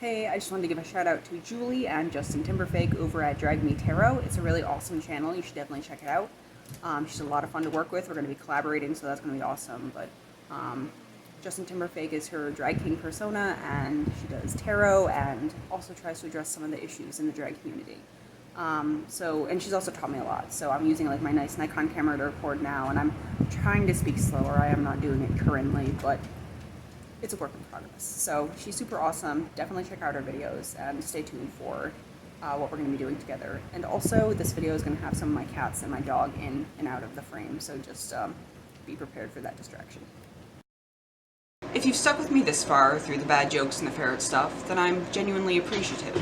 Hey, I just wanted to give a shout out to Julie and Justin Timberfake over at Drag Me Tarot. It's a really awesome channel. You should definitely check it out. She's a lot of fun to work with. We're going to be collaborating, so that's going to be awesome. But Justin Timberfake is her drag king persona, and she does tarot and also tries to address some of the issues in the drag community. And she's also taught me a lot. So I'm using like my nice Nikon camera to record now, and I'm trying to speak slower. I am not doing it currently, but it's a work in progress. So she's super awesome. Definitely check out her videos and stay tuned for what we're going to be doing together. And also, this video is going to have some of my cats and my dog in and out of the frame, so just be prepared for that distraction. If you've stuck with me this far through the bad jokes and the ferret stuff, then I'm genuinely appreciative.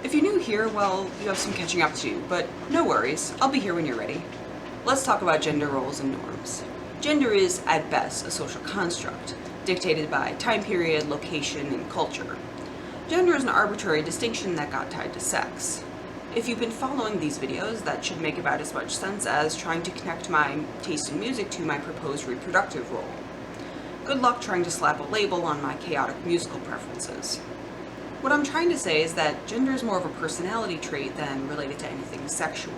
If you're new here, well, you have some catching up to do, but no worries, I'll be here when you're ready. Let's talk about gender roles and norms. Gender is, at best, a social construct, dictated by time period, location, and culture. Gender is an arbitrary distinction that got tied to sex. If you've been following these videos, that should make about as much sense as trying to connect my taste in music to my proposed reproductive role. Good luck trying to slap a label on my chaotic musical preferences. What I'm trying to say is that gender is more of a personality trait than related to anything sexual.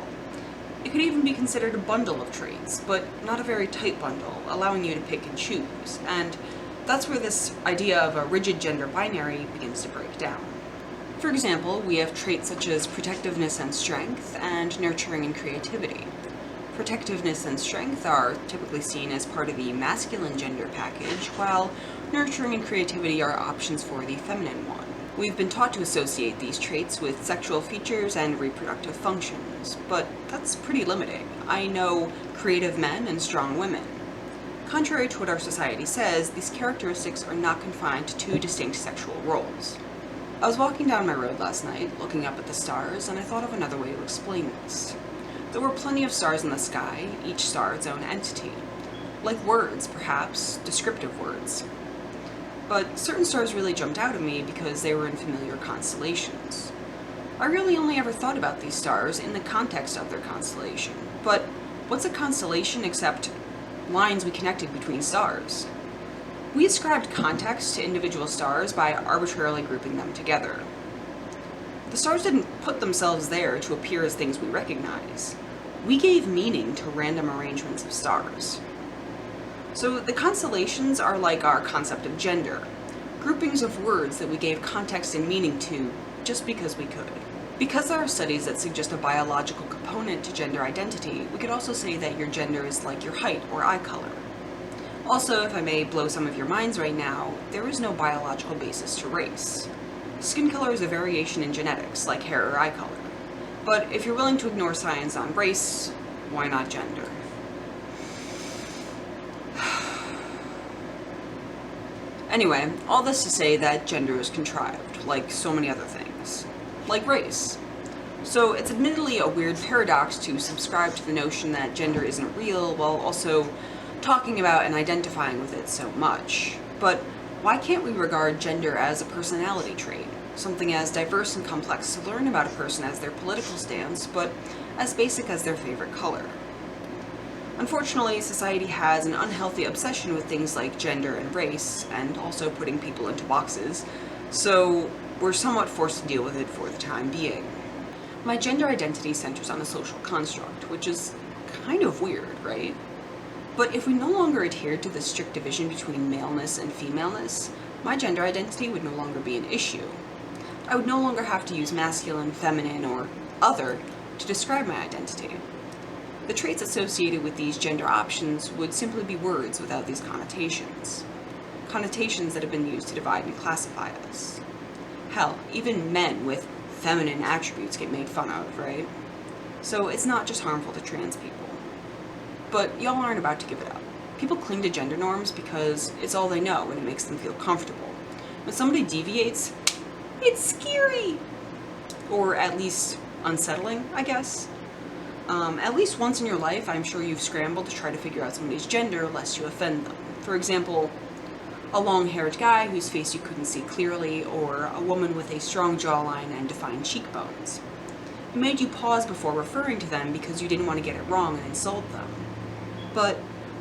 It could even be considered a bundle of traits, but not a very tight bundle, allowing you to pick and choose, and that's where this idea of a rigid gender binary begins to break down. For example, we have traits such as protectiveness and strength, and nurturing and creativity. Protectiveness and strength are typically seen as part of the masculine gender package, while nurturing and creativity are options for the feminine one. We've been taught to associate these traits with sexual features and reproductive functions, but that's pretty limiting. I know creative men and strong women. Contrary to what our society says, these characteristics are not confined to two distinct sexual roles. I was walking down my road last night, looking up at the stars, and I thought of another way to explain this. There were plenty of stars in the sky, each star its own entity. Like words, perhaps, descriptive words. But certain stars really jumped out at me because they were in familiar constellations. I really only ever thought about these stars in the context of their constellation. But what's a constellation except lines we connected between stars? We ascribed context to individual stars by arbitrarily grouping them together. The stars didn't put themselves there to appear as things we recognize. We gave meaning to random arrangements of stars. So the constellations are like our concept of gender, groupings of words that we gave context and meaning to just because we could. Because there are studies that suggest a biological component to gender identity, we could also say that your gender is like your height or eye color. Also, if I may blow some of your minds right now, there is no biological basis to race. Skin color is a variation in genetics, like hair or eye color. But if you're willing to ignore science on race, why not gender? Anyway, all this to say that gender is contrived, like so many other things. Like race. So it's admittedly a weird paradox to subscribe to the notion that gender isn't real while also talking about and identifying with it so much. But why can't we regard gender as a personality trait? Something as diverse and complex to learn about a person as their political stance, but as basic as their favorite color. Unfortunately, society has an unhealthy obsession with things like gender and race, and also putting people into boxes, so we're somewhat forced to deal with it for the time being. My gender identity centers on a social construct, which is kind of weird, right? But if we no longer adhered to the strict division between maleness and femaleness, my gender identity would no longer be an issue. I would no longer have to use masculine, feminine, or other to describe my identity. The traits associated with these gender options would simply be words without these connotations. Connotations that have been used to divide and classify us. Hell, even men with feminine attributes get made fun of, right? So it's not just harmful to trans people. But y'all aren't about to give it up. People cling to gender norms because it's all they know and it makes them feel comfortable. When somebody deviates, it's scary! Or at least unsettling, I guess. At least once in your life, I'm sure you've scrambled to try to figure out somebody's gender lest you offend them. For example, a long-haired guy whose face you couldn't see clearly, or a woman with a strong jawline and defined cheekbones. It made you pause before referring to them because you didn't want to get it wrong and insult them. But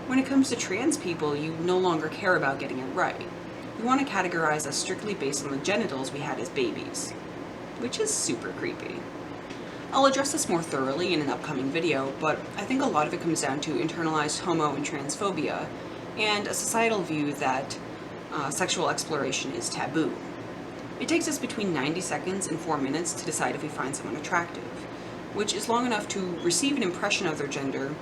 when it comes to trans people, you no longer care about getting it right. we want to categorize us strictly based on the genitals we had as babies, which is super creepy. I'll address this more thoroughly in an upcoming video, but I think a lot of it comes down to internalized homo and transphobia, and a societal view that sexual exploration is taboo. It takes us between 90 seconds and 4 minutes to decide if we find someone attractive, which is long enough to receive an impression of their gender,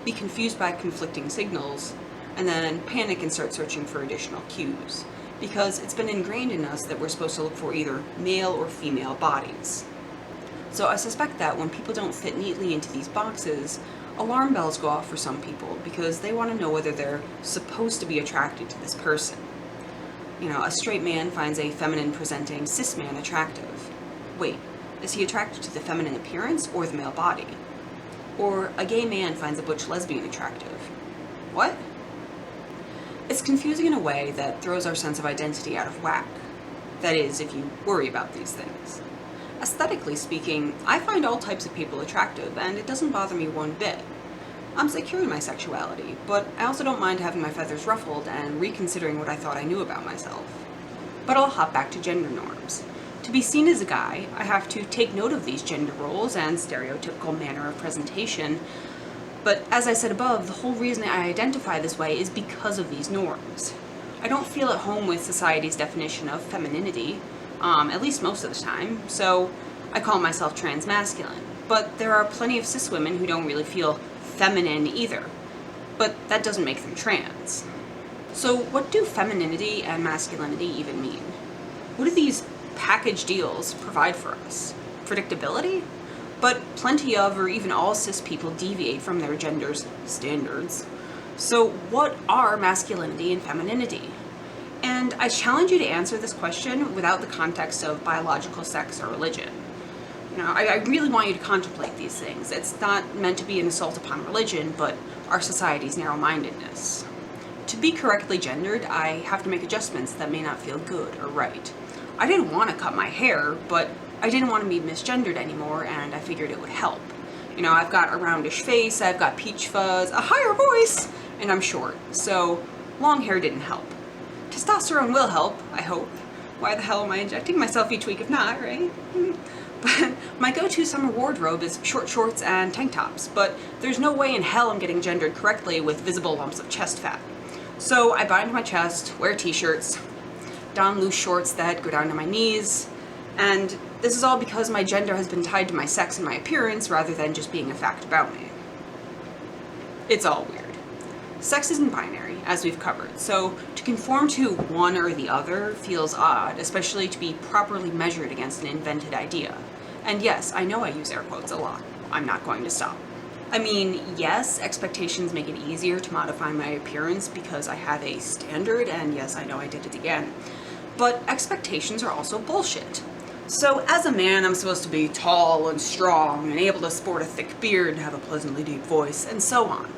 be confused by conflicting signals, and then panic and start searching for additional cues, because it's been ingrained in us that we're supposed to look for either male or female bodies. So I suspect that when people don't fit neatly into these boxes, alarm bells go off for some people because they want to know whether they're supposed to be attracted to this person. You know, a straight man finds a feminine presenting cis man attractive. Wait, is he attracted to the feminine appearance or the male body? Or a gay man finds a butch lesbian attractive. What? It's confusing in a way that throws our sense of identity out of whack. That is, if you worry about these things. Aesthetically speaking, I find all types of people attractive, and it doesn't bother me one bit. I'm secure in my sexuality, but I also don't mind having my feathers ruffled and reconsidering what I thought I knew about myself. But I'll hop back to gender norms. To be seen as a guy, I have to take note of these gender roles and stereotypical manner of presentation. But as I said above, the whole reason I identify this way is because of these norms. I don't feel at home with society's definition of femininity, at least most of the time, so I call myself transmasculine. But there are plenty of cis women who don't really feel feminine either, but that doesn't make them trans. So what do femininity and masculinity even mean? What do these package deals provide for us? Predictability? But plenty of, or even all cis people deviate from their gender's standards. So what are masculinity and femininity? And I challenge you to answer this question without the context of biological sex or religion. You know, I really want you to contemplate these things. It's not meant to be an assault upon religion, but our society's narrow-mindedness. To be correctly gendered, I have to make adjustments that may not feel good or right. I didn't want to cut my hair, but I didn't want to be misgendered anymore, and I figured it would help. You know, I've got a roundish face, I've got peach fuzz, a higher voice, and I'm short, so long hair didn't help. Testosterone will help, I hope. Why the hell am I injecting myself each week if not, right? But my go-to summer wardrobe is short shorts and tank tops, but there's no way in hell I'm getting gendered correctly with visible lumps of chest fat. So I bind my chest, wear t-shirts, don loose shorts that go down to my knees, and this is all because my gender has been tied to my sex and my appearance rather than just being a fact about me. It's all weird. Sex isn't binary, as we've covered, so to conform to one or the other feels odd, especially to be properly measured against an invented idea. And yes, I know I use air quotes a lot. I'm not going to stop. I mean, yes, expectations make it easier to modify my appearance because I have a standard, and yes, I know I did it again. But expectations are also bullshit. So as a man, I'm supposed to be tall and strong and able to sport a thick beard and have a pleasantly deep voice, and so on.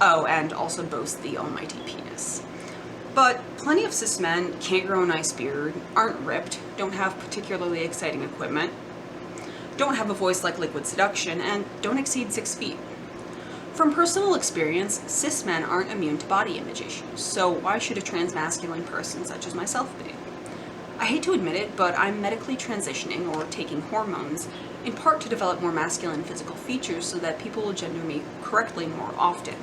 Oh, and also boast the almighty penis. But plenty of cis men can't grow a nice beard, aren't ripped, don't have particularly exciting equipment, don't have a voice like Liquid Seduction, and don't exceed 6 feet. From personal experience, cis men aren't immune to body image issues, so why should a transmasculine person such as myself be? I hate to admit it, but I'm medically transitioning or taking hormones, in part to develop more masculine physical features so that people will gender me correctly more often.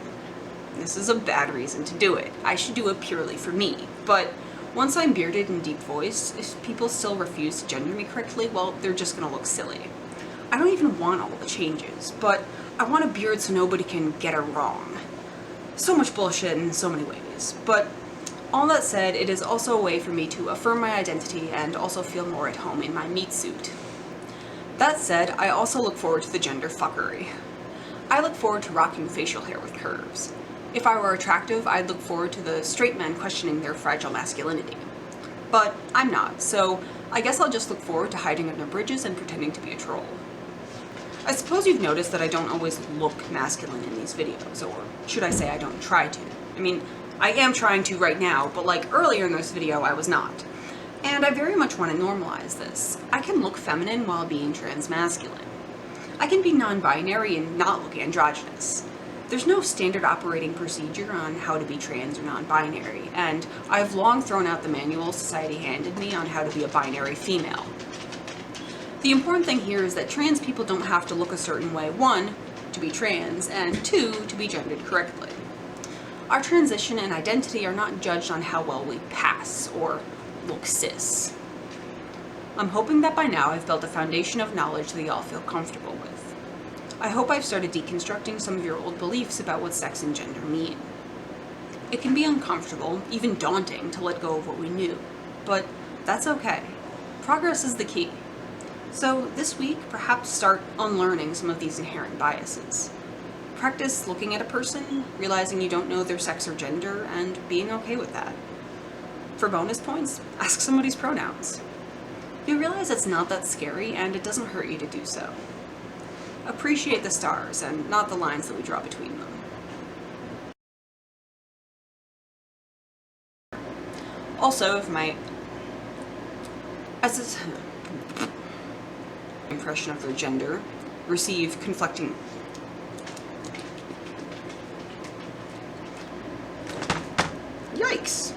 This is a bad reason to do it. I should do it purely for me, but once I'm bearded and deep voiced, if people still refuse to gender me correctly, well, they're just gonna look silly. I don't even want all the changes, but I want a beard so nobody can get it wrong. So much bullshit in so many ways, but all that said, it is also a way for me to affirm my identity and also feel more at home in my meat suit. That said, I also look forward to the gender fuckery. I look forward to rocking facial hair with curves. If I were attractive, I'd look forward to the straight men questioning their fragile masculinity. But I'm not, so I guess I'll just look forward to hiding under bridges and pretending to be a troll. I suppose you've noticed that I don't always look masculine in these videos, or should I say I don't try to. I mean, I am trying to right now, but like earlier in this video, I was not. And I very much want to normalize this. I can look feminine while being transmasculine. I can be non-binary and not look androgynous. There's no standard operating procedure on how to be trans or non-binary, and I've long thrown out the manual society handed me on how to be a binary female. The important thing here is that trans people don't have to look a certain way, 1, to be trans, and 2, to be gendered correctly. Our transition and identity are not judged on how well we pass or look cis. I'm hoping that by now I've built a foundation of knowledge that y'all feel comfortable with. I hope I've started deconstructing some of your old beliefs about what sex and gender mean. It can be uncomfortable, even daunting, to let go of what we knew, but that's okay. Progress is the key. So this week, perhaps start unlearning some of these inherent biases. Practice looking at a person, realizing you don't know their sex or gender, and being okay with that. For bonus points, ask somebody's pronouns. You'll realize it's not that scary, and it doesn't hurt you to do so. Appreciate the stars, and not the lines that we draw between them. Also, if my impression of their gender receive conflicting yikes.